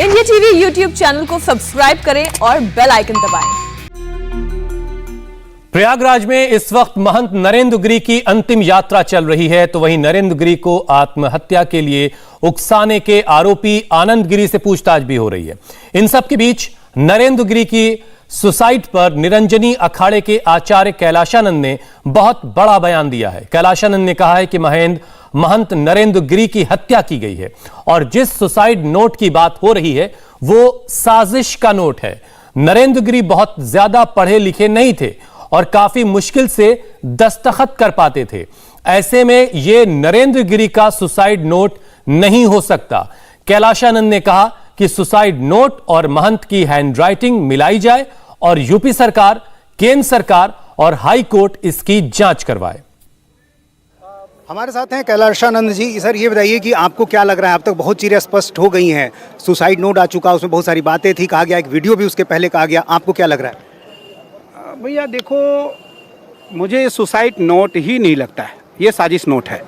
India TV YouTube channel को subscribe करें और बेल आइकन दबाएं। प्रयागराज में इस वक्त महंत नरेंद्र गिरी की अंतिम यात्रा चल रही है, तो वहीं नरेंद्र गिरी को आत्महत्या के लिए उकसाने के आरोपी आनंद गिरी से पूछताछ भी हो रही है। इन सब के बीच नरेंद्र गिरी की सुसाइड पर निरंजनी अखाड़े के आचार्य कैलाशानंद ने बहुत बड़ा बयान दिया है। कैलाशानंद ने कहा है कि महंत नरेंद्र गिरी की हत्या की गई है और जिस सुसाइड नोट की बात हो रही है वो साजिश का नोट है। नरेंद्र गिरी बहुत ज्यादा पढ़े लिखे नहीं थे और काफी मुश्किल से दस्तखत कर पाते थे। ऐसे में यह नरेंद्र गिरी का सुसाइड नोट नहीं हो सकता। कैलाशानंद ने कहा कि सुसाइड नोट और महंत की हैंडराइटिंग मिलाई जाए और यूपी सरकार, केंद्र सरकार और हाई कोर्ट इसकी जांच करवाए। हमारे साथ हैं कैलाशानंद जी। सर, ये बताइए कि आपको क्या लग रहा है? अब तक बहुत चीज़ें स्पष्ट हो गई हैं, सुसाइड नोट आ चुका, उसमें बहुत सारी बातें थी, कहा गया एक वीडियो भी उसके पहले कहा गया, आपको क्या लग रहा है? भैया देखो, मुझे सुसाइड नोट ही नहीं लगता है, ये साजिश नोट है,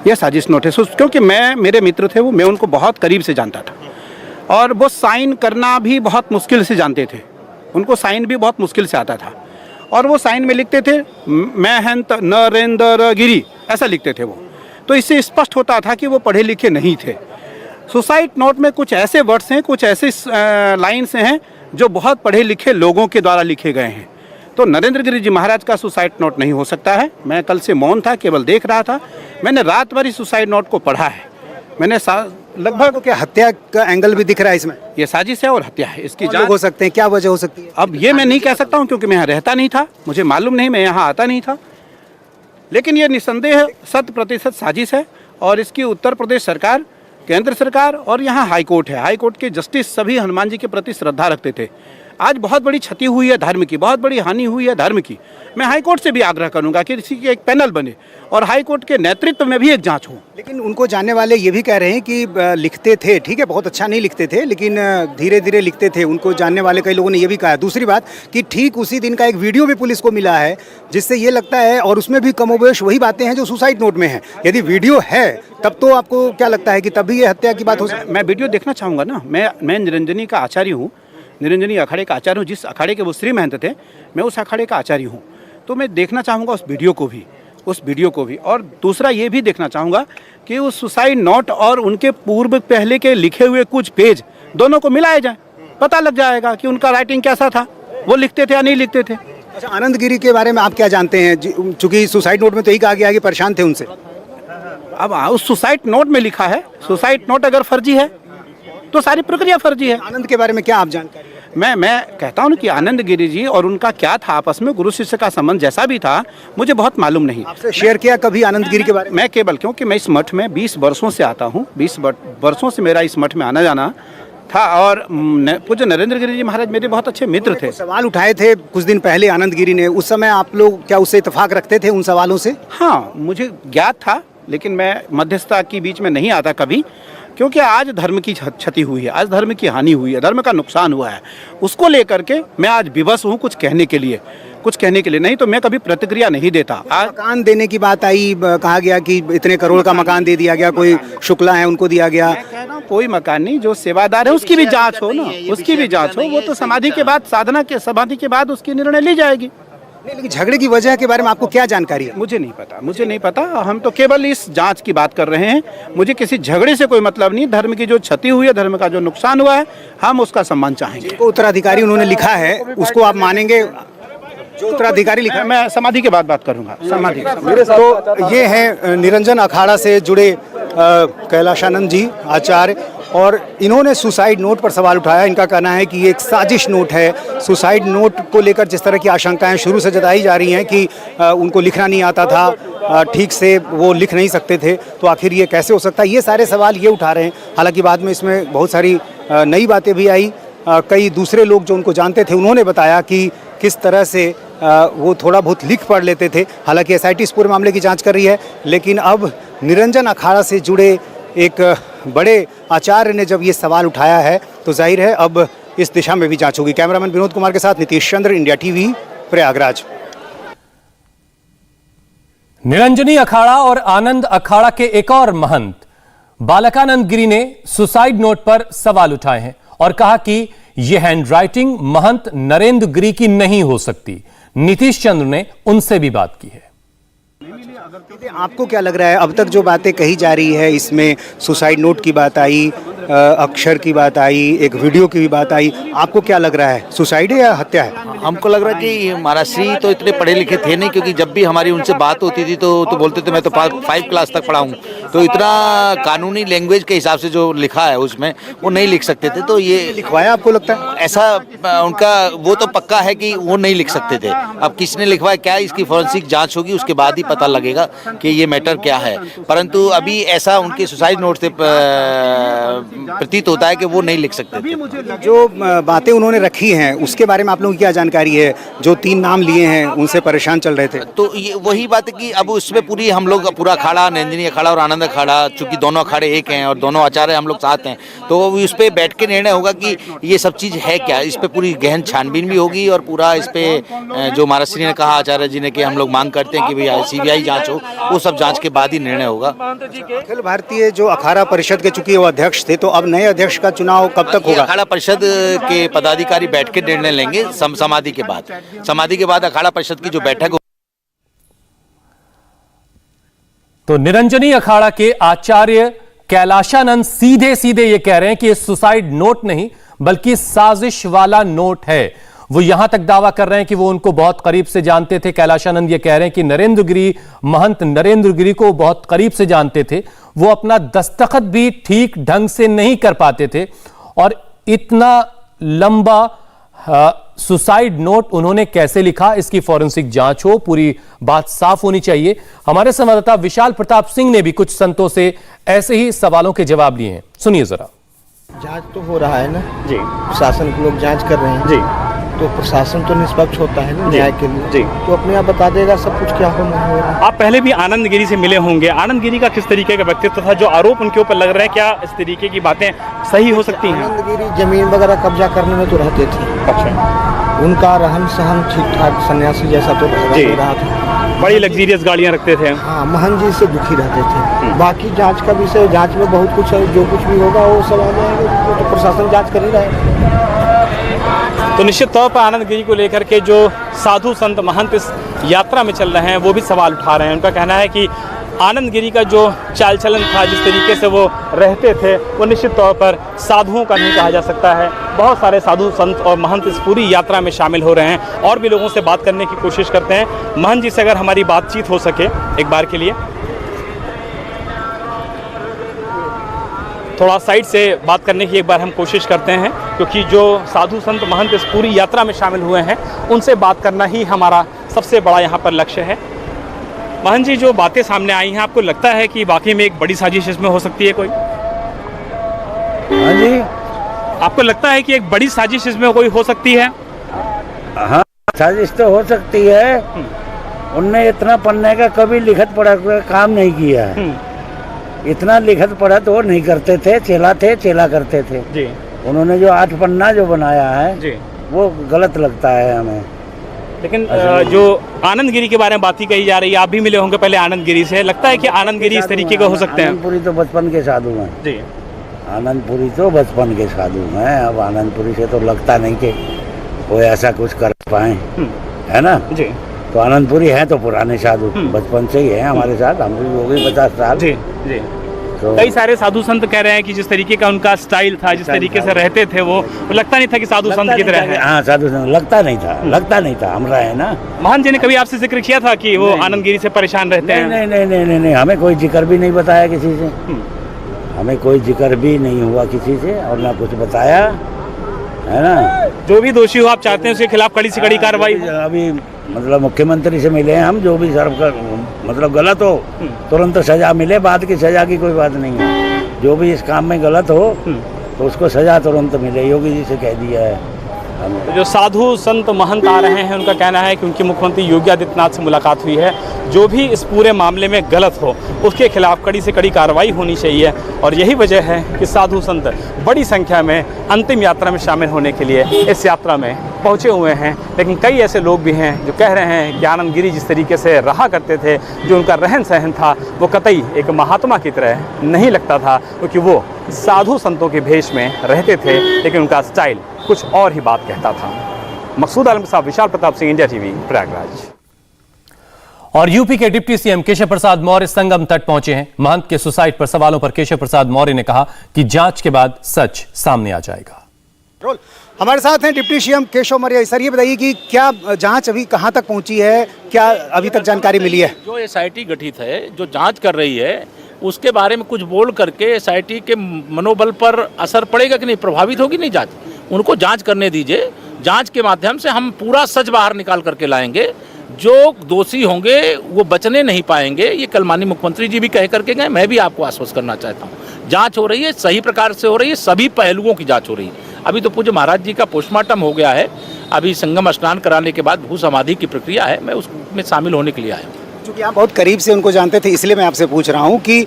ये साजिश नोट है। क्योंकि मेरे मित्र थे, मैं उनको बहुत करीब से जानता था और वो साइन करना भी बहुत मुश्किल से जानते थे, उनको साइन भी बहुत मुश्किल से आता था और वो साइन में लिखते थे महंत नरेंद्र गिरी, ऐसा लिखते थे वो। तो इससे स्पष्ट होता था कि वो पढ़े लिखे नहीं थे। सुसाइड नोट में कुछ ऐसे वर्ड्स हैं, कुछ ऐसे लाइन्स हैं जो बहुत पढ़े लिखे लोगों के द्वारा लिखे गए हैं। तो नरेंद्र गिरी जी महाराज का सुसाइड नोट नहीं हो सकता है। मैं कल से मौन था, केवल देख रहा था। मैंने रात भर इस सुसाइड नोट को पढ़ा है। मैंने लगभग क्या हत्या का एंगल भी दिख रहा है इसमें? ये साजिश है और हत्या है, इसकी जांच हो सकते हैं, क्या वजह हो सकती है? अब ये मैं नहीं कह सकता हूँ क्योंकि मैं यहाँ रहता नहीं था, मुझे मालूम नहीं, मैं यहाँ आता नहीं था। लेकिन ये निस्संदेह 100% साजिश है और इसकी उत्तर प्रदेश सरकार, केंद्र सरकार और यहाँ हाई कोर्ट है। हाई कोर्ट के जस्टिस सभी हनुमान जी के प्रति श्रद्धा रखते थे। आज बहुत बड़ी क्षति हुई है धर्म की, बहुत बड़ी हानि हुई है धर्म की। मैं हाई कोर्ट से भी आग्रह करूंगा कि इसी की एक पैनल बने और हाई कोर्ट के नेतृत्व में भी एक जांच हो। लेकिन उनको जानने वाले ये भी कह रहे हैं कि लिखते थे, ठीक है, बहुत अच्छा नहीं लिखते थे, लेकिन धीरे धीरे लिखते थे। उनको जानने वाले कई लोगों ने ये भी कहा। दूसरी बात कि ठीक उसी दिन का एक वीडियो भी पुलिस को मिला है जिससे ये लगता है, और उसमें भी कमोबेश वही बातें हैं जो सुसाइड नोट में है। यदि वीडियो है तब तो आपको क्या लगता है कि तभी ये हत्या की बात हो सकती है? मैं वीडियो देखना चाहूँगा ना। मैं निरंजनी का आचार्य हूँ, निरंजनी अखाड़े का आचार्य हूँ। जिस अखाड़े के वो श्री महंत थे, मैं उस अखाड़े का आचार्य हूँ। तो मैं देखना चाहूँगा उस वीडियो को भी। और दूसरा ये भी देखना चाहूँगा कि उस सुसाइड नोट और उनके पूर्व पहले के लिखे हुए कुछ पेज दोनों को मिलाए जाए, पता लग जाएगा कि उनका राइटिंग कैसा था, वो लिखते थे या नहीं लिखते थे। अच्छा, आनंद गिरी के बारे में आप क्या जानते हैं? चूंकि सुसाइड नोट में तो यही कहा गया कि परेशान थे उनसे। अब उस सुसाइड नोट में लिखा है, सुसाइड नोट अगर फर्जी है तो सारी प्रक्रिया फर्जी है। आनंद के बारे में क्या आप जानकारी? मैं कहता हूँ कि आनंद गिरी जी और उनका क्या था आपस में, गुरु शिष्य का संबंध जैसा भी था, मुझे बहुत मालूम नहीं। आपसे शेयर किया कभी आनंद गिरी के बारे में? मैं केवल, क्योंकि मैं इस मठ में 20 वर्षों से आता हूँ, 20 वर्षों से मेरा इस मठ में आना जाना था और पूज्य नरेंद्र गिरी जी महाराज मेरे बहुत अच्छे मित्र थे। सवाल उठाए थे कुछ दिन पहले आनंद गिरी ने, उस समय आप लोग क्या उससे इत्तेफाक रखते थे उन सवालों से? हाँ, मुझे ज्ञात था, लेकिन मैं मध्यस्थता के बीच में नहीं आता कभी, क्योंकि आज धर्म की क्षति हुई है, आज धर्म की हानि हुई है, धर्म का नुकसान हुआ है। उसको लेकर के मैं आज विवश हूँ कुछ कहने के लिए, नहीं तो मैं कभी प्रतिक्रिया नहीं देता। आज मकान देने की बात आई, कहा गया कि इतने करोड़ का मकान दे दिया गया, कोई शुक्ला है उनको दिया गया। मैं कह रहा हूँ कोई मकान नहीं, जो सेवादार है उसकी भी जांच हो ना, उसकी भी जांच हो। वो तो समाधि के बाद, साधना के समाधि के बाद उसकी निर्णय ली जाएगी। नहीं, लेकिन झगड़े की वजह के बारे में आपको क्या जानकारी है? मुझे नहीं पता। हम तो केवल इस जांच की बात कर रहे हैं। मुझे किसी झगड़े से कोई मतलब नहीं। धर्म की जो क्षति हुई है, धर्म का जो नुकसान हुआ है, हम उसका सम्मान चाहेंगे। उत्तराधिकारी उन्होंने लिखा है, उसको आप मानेंगे? जो उत्तराधिकारी लिखा है, मैं समाधि के बाद बात करूंगा। समाधि। तो ये है निरंजन अखाड़ा से जुड़े कैलाशानंद जी आचार्य, और इन्होंने सुसाइड नोट पर सवाल उठाया। इनका कहना है कि ये एक साजिश नोट है। सुसाइड नोट को लेकर जिस तरह की आशंकाएं शुरू से जताई जा रही हैं कि उनको लिखना नहीं आता था, ठीक से वो लिख नहीं सकते थे, तो आखिर ये कैसे हो सकता है, ये सारे सवाल ये उठा रहे हैं। हालांकि बाद में इसमें बहुत सारी नई बातें भी आई। कई दूसरे लोग जो उनको जानते थे उन्होंने बताया कि किस तरह से वो थोड़ा बहुत लिख पढ़ लेते थे। हालांकि SIT इस पूरे मामले की जांच कर रही है, लेकिन अब निरंजन अखाड़ा से जुड़े एक बड़े आचार्य ने जब ये सवाल उठाया है तो जाहिर है अब इस दिशा में भी जांच होगी। कैमरामैन विनोद कुमार के साथ नीतीश चंद्र, इंडिया टीवी, प्रयागराज। निरंजनी अखाड़ा और आनंद अखाड़ा के एक और महंत बालकानंद गिरी ने सुसाइड नोट पर सवाल उठाए हैं और कहा कि यह हैंडराइटिंग महंत नरेंद्र गिरी की नहीं हो सकती। नीतीश चंद्र ने उनसे भी बात की है। आपको क्या लग रहा है, अब तक जो बातें कही जा रही है, इसमें सुसाइड नोट की बात आई, अक्षर की बात आई, एक वीडियो की भी बात आई, आपको क्या लग रहा है, सुसाइड है या हत्या है? हमको लग रहा है कि महाराष्ट्री तो इतने पढ़े लिखे थे नहीं, क्योंकि जब भी हमारी उनसे बात होती थी तो बोलते थे मैं तो 5 क्लास तक पढ़ा हूँ, तो इतना कानूनी लैंग्वेज के हिसाब से जो लिखा है उसमें वो नहीं लिख सकते थे। तो ये लिखवाया आपको लगता है? ऐसा उनका वो तो पक्का है कि वो नहीं लिख सकते थे। अब किसने लिखवाया क्या, इसकी फॉरेंसिक जांच होगी, उसके बाद ही पता लगेगा कि ये मैटर क्या है। परंतु अभी ऐसा उनके सुसाइड नोट से प्रतीत होता है कि वो नहीं लिख सकते थे। जो बातें उन्होंने रखी हैं उसके बारे में आप लोगों की क्या जानकारी है? जो 3 नाम लिए हैं उनसे परेशान चल रहे थे, तो ये वही बात है कि अब उसमें पूरी हम लोग पूरा अखाड़ा, नंदिनी अखाड़ा और आनंद अखाड़ा, चूंकि दोनों अखाड़े एक हैं और दोनों आचार्य हम लोग साथ हैं, तो उस पर बैठ के निर्णय होगा कि ये सब चीज़ है क्या। इस पर पूरी गहन छानबीन भी होगी और पूरा इस पे जो महाराष्ट्री ने कहा आचार्य जी ने कि हम लोग मांग करते हैं कि भाई CBI जांच हो, वो सब जांच के बाद ही निर्णय होगा। अखिल भारतीय जो अखाड़ा परिषद के चूंकि वो अध्यक्ष थे, तो अब नए अध्यक्ष का चुनाव कब तक होगा? अखाड़ा परिषद के पदाधिकारी बैठ के निर्णय लेंगे समाधि के बाद। समाधि के बाद अखाड़ा परिषद की जो बैठक। तो निरंजनी अखाड़ा के आचार्य कैलाशानंद सीधे सीधे ये कह रहे हैं कि ये सुसाइड नोट नहीं बल्कि साजिश वाला नोट है। वो यहां तक दावा कर रहे हैं कि वो उनको बहुत करीब से जानते थे। कैलाशानंद ये कह रहे हैं कि नरेंद्र गिरी, महंत नरेंद्र गिरी को बहुत करीब से जानते थे। वो अपना दस्तखत भी ठीक ढंग से नहीं कर पाते थे और इतना लंबा सुसाइड नोट उन्होंने कैसे लिखा, इसकी फॉरेंसिक जांच हो, पूरी बात साफ होनी चाहिए। हमारे संवाददाता विशाल प्रताप सिंह ने भी कुछ संतों से ऐसे ही सवालों के जवाब लिए हैं, सुनिए जरा। जांच तो हो रहा है ना जी, प्रशासन के लोग जांच कर रहे हैं जी, तो प्रशासन तो निष्पक्ष होता है ना न्याय के लिए जी, तो अपने आप बता देगा सब कुछ क्या होना है। आप पहले भी आनंद गिरी से मिले होंगे। आनंद गिरी का किस तरीके का व्यक्तित्व था? जो आरोप उनके ऊपर लग रहे हैं, क्या इस तरीके की बातें सही हो सकती हैं? आनंद गिरी जमीन वगैरह कब्जा करने में तो रहते थे। अच्छा, उनका रहन सहन ठीक ठाक सन्यासी जैसा तो लग रहा था। बड़ी लग्जरियस गाड़ियां रखते थे। हाँ, महन जी से दुखी रहते थे। बाकी जांच का विषय, जांच में बहुत कुछ है, जो कुछ भी होगा वो सब आ जाएगा, वो तो प्रशासन जांच कर ही रहा है। तो निश्चित तौर पर आनंद गिरी को लेकर के जो साधु संत महंत इस यात्रा में चल रहे हैं वो भी सवाल उठा रहे हैं। उनका कहना है कि आनंद गिरी का जो चाल चलन था, जिस तरीके से वो रहते थे, वो निश्चित तौर पर साधुओं का नहीं कहा जा सकता है। बहुत सारे साधु संत और महंत इस पूरी यात्रा में शामिल हो रहे हैं और भी लोगों से बात करने की कोशिश करते हैं। महंत जी से अगर हमारी बातचीत हो सके एक बार के लिए, थोड़ा साइड से बात करने की एक बार हम कोशिश करते हैं, क्योंकि जो साधु संत महंत इस पूरी यात्रा में शामिल हुए हैं उनसे बात करना ही हमारा सबसे बड़ा यहाँ पर लक्ष्य है। महंत जी, जो बातें सामने आई हैं, आपको लगता है कि वाकई में एक बड़ी साजिश इसमें हो सकती है कोई? हाँ जी, आपको लगता है कि एक बड़ी साजिश इसमें कोई हो सकती है? हाँ, साजिश तो हो सकती है। उनने इतना पढ़ने का कभी लिखत पढ़ा का काम नहीं किया है। इतना लिखत पढ़ा तो वो नहीं करते थे, चेला करते थे जी। उन्होंने जो 8 पन्ना जो बनाया है जी, वो गलत लगता है हमें। लेकिन जो आनंद गिरी के बारे में बात ही कही जा रही है, आप भी मिले होंगे पहले आनंद गिरी से, लगता है कि आनंद गिरी इस तरीके का हो सकते हैं? आनंदपुरी तो बचपन के साधु हैं जी। आनंदपुरी तो बचपन के साधु हैं। अब आनंदपुरी से तो लगता नहीं कि वो ऐसा कुछ कर पाए, है ना जी। तो आनंदपुरी हैं तो पुराने साधु, बचपन से ही हैं हमारे साथ। हम भी हो गए 50 साल। जी जी। तो कई सारे साधु संत कह रहे हैं कि जिस तरीके का उनका स्टाइल था, जिस तरीके से रहते थे, वो लगता नहीं था कि साधु संत की तरह है। हाँ, साधु संत लगता नहीं था। हमरा है ना, महंत जी ने कभी आपसे जिक्र किया था कि वो आनंद गिरी से परेशान रहते हैं? नहीं, हमें कोई जिक्र भी नहीं बताया किसी से। हमें कोई जिक्र भी नहीं हुआ किसी से और ना कुछ बताया, है ना। जो भी दोषी हो, आप चाहते हैं उसके खिलाफ कड़ी से कड़ी कार्रवाई? अभी मतलब मुख्यमंत्री से मिले हैं हम, जो भी सर्व कर मतलब गलत हो तुरंत सजा मिले। बाद की सजा की कोई बात नहीं है। जो भी इस काम में गलत हो तो उसको सजा तुरंत मिले, योगी जी से कह दिया है तो जो साधु संत महंत आ रहे हैं उनका कहना है कि उनकी मुख्यमंत्री योगी आदित्यनाथ से मुलाकात हुई है, जो भी इस पूरे मामले में गलत हो उसके खिलाफ कड़ी से कड़ी कार्रवाई होनी चाहिए और यही वजह है कि साधु संत बड़ी संख्या में अंतिम यात्रा में शामिल होने के लिए इस यात्रा में पहुंचे हुए हैं। लेकिन कई ऐसे लोग भी हैं जो कह रहे हैं कि आनंद गिरी जिस तरीके से रहा करते थे, जो उनका रहन सहन था, वो कतई एक महात्मा की तरह नहीं लगता था, क्योंकि वो साधु संतों के भेष में रहते थे लेकिन उनका स्टाइल कुछ और ही बात कहता था। मकसूद आलम के साथ विशाल प्रताप सिंह, इंडिया टीवी, प्रयागराज। और यूपी के डिप्टी सीएम केशव प्रसाद मौर्य संगम तट पहुंचे हैं। महंत के सुसाइड पर सवालों पर केशव प्रसाद मौर्य ने कहा कि जांच के बाद सच सामने आ जाएगा। हमारे साथ हैं deputy CM Keshav Maurya. Sir, ये बताइए कि क्या जांच अभी कहां तक पहुंची है, क्या अभी तक जानकारी मिली है? जो एसआईटी गठित है, जो जांच कर रही है, उसके बारे में कुछ बोल करके एसआईटी के मनोबल पर असर पड़ेगा कि नहीं, प्रभावित होगी नहीं जांच। उनको जांच करने दीजिए, जांच के माध्यम से हम पूरा सच बाहर निकाल करके लाएंगे। जो दोषी होंगे वो बचने नहीं पाएंगे। ये कल माननीय मुख्यमंत्री जी भी कह करके गए, मैं भी आपको आश्वस्त करना चाहता हूँ। जांच हो रही है, सही प्रकार से हो रही है, सभी पहलुओं की जांच हो रही है। अभी तो पूज्य महाराज जी का पोस्टमार्टम हो गया है, अभी संगम स्नान कराने के बाद भू समाधि की प्रक्रिया है, मैं उसमें शामिल होने के लिए आया हूँ। क्योंकि आप बहुत करीब से उनको जानते थे, इसलिए मैं आपसे पूछ रहा हूं कि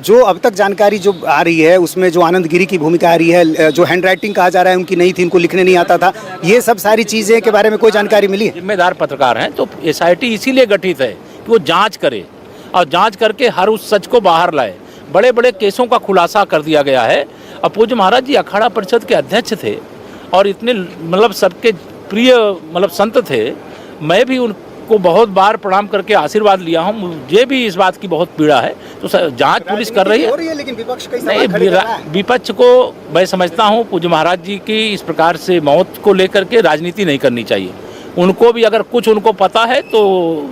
जो अब तक जानकारी जो आ रही है उसमें जो आनंद गिरी की भूमिका आ रही है, जो हैंडराइटिंग कहा जा रहा है उनकी नहीं थी, उनको लिखने नहीं आता था, ये सब सारी चीज़ें के बारे में कोई जानकारी मिली है? जिम्मेदार पत्रकार हैं तो एसआईटी इसीलिए गठित है कि वो जांच करे और जांच करके हर उस सच को बाहर लाए। बड़े बड़े केसों का खुलासा कर दिया गया है। और पूज्य महाराज जी अखाड़ा परिषद के अध्यक्ष थे और इतने मतलब सबके प्रिय मतलब संत थे। मैं भी उनको बहुत बार प्रणाम करके आशीर्वाद लिया हूँ। मुझे भी इस बात की बहुत पीड़ा है। तो जांच पुलिस कर रही है, लेकिन विपक्ष नहीं, विपक्ष को मैं समझता हूँ पूज्य महाराज जी की इस प्रकार से मौत को लेकर के राजनीति नहीं करनी चाहिए। उनको भी अगर कुछ उनको पता है तो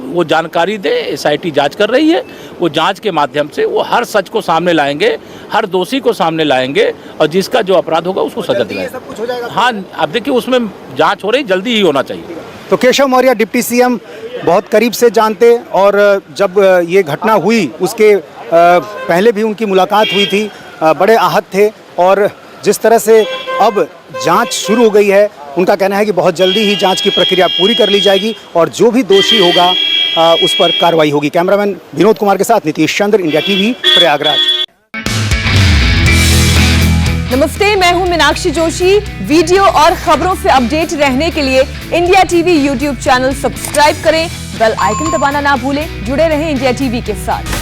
वो जानकारी दे। एसआईटी जांच कर रही है, वो जांच के माध्यम से वो हर सच को सामने लाएंगे, हर दोषी को सामने लाएंगे और जिसका जो अपराध होगा उसको सजा दिलाएंगे। हाँ, अब देखिए उसमें जांच हो रही, जल्दी ही होना चाहिए। तो केशव मौर्य डिप्टी सीएम बहुत करीब से जानते और जब ये घटना हुई उसके पहले भी उनकी मुलाकात हुई थी, बड़े आहत थे और जिस तरह से अब जांच शुरू हो गई है, उनका कहना है कि बहुत जल्दी ही जांच की प्रक्रिया पूरी कर ली जाएगी और जो भी दोषी होगा उस पर कार्रवाई होगी। कैमरामैन विनोद कुमार के साथ नीतीश चंद्र, इंडिया टीवी, प्रयागराज। नमस्ते, मैं हूं मीनाक्षी जोशी। वीडियो और खबरों से अपडेट रहने के लिए India TV YouTube channel subscribe करें, बेल आइकन दबाना ना भूलें। जुड़े रहें इंडिया टीवी के साथ।